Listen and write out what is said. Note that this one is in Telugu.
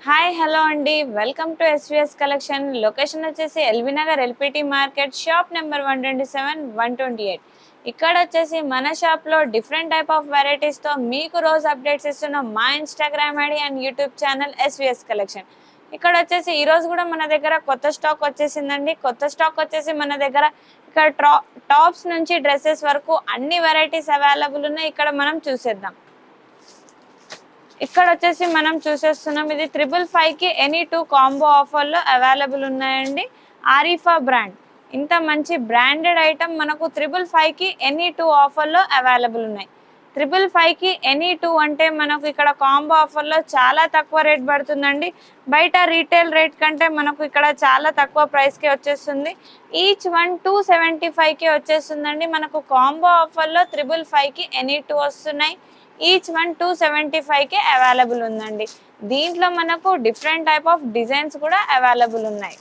హాయ్ హలో అండి, welcome to SVS collection. Location వచ్చేసి LB Nagar LPT market, shop number 127 128. ఇక్కడ వచ్చేసి మన షాప్లో డిఫరెంట్ టైప్ ఆఫ్ వెరైటీస్తో మీకు రోజు అప్డేట్స్ ఇస్తున్న మా Instagram ID and YouTube channel SVS collection. ఇక్కడ వచ్చేసి ఈరోజు కూడా మన దగ్గర కొత్త స్టాక్ వచ్చేసిందండి. కొత్త స్టాక్ వచ్చేసి మన దగ్గర ఇక్కడ టాప్స్ నుంచి డ్రెస్సెస్ వరకు అన్ని వెరైటీస్ అవైలబుల్ ఉన్నాయి. ఇక్కడ మనం చూసేద్దాం. ఇక్కడ వచ్చేసి మనం చూసేస్తున్నాం, ఇది 555కి ఎనీ 2 కాంబో ఆఫర్లో అవైలబుల్ ఉన్నాయండి. ఆరిఫా బ్రాండ్, ఇంత మంచి బ్రాండెడ్ ఐటమ్ మనకు 555కి ఎనీ 2 ఆఫర్లో అవైలబుల్ ఉన్నాయి. 555కి ఎనీ 2 అంటే మనకు ఇక్కడ కాంబో ఆఫర్లో చాలా తక్కువ రేట్ పడుతుందండి. బయట రీటైల్ రేట్ కంటే మనకు ఇక్కడ చాలా తక్కువ ప్రైస్కి వచ్చేస్తుంది. ఈచ్ వన్ 275కి వచ్చేస్తుందండి. మనకు కాంబో ఆఫర్లో 555కి ఎనీ 2 వస్తున్నాయి. ఈచ్ వన్ 275కే అవైలబుల్ ఉందండి. దీంట్లో మనకు డిఫరెంట్ టైప్ ఆఫ్ డిజైన్స్ కూడా అవైలబుల్ ఉన్నాయి.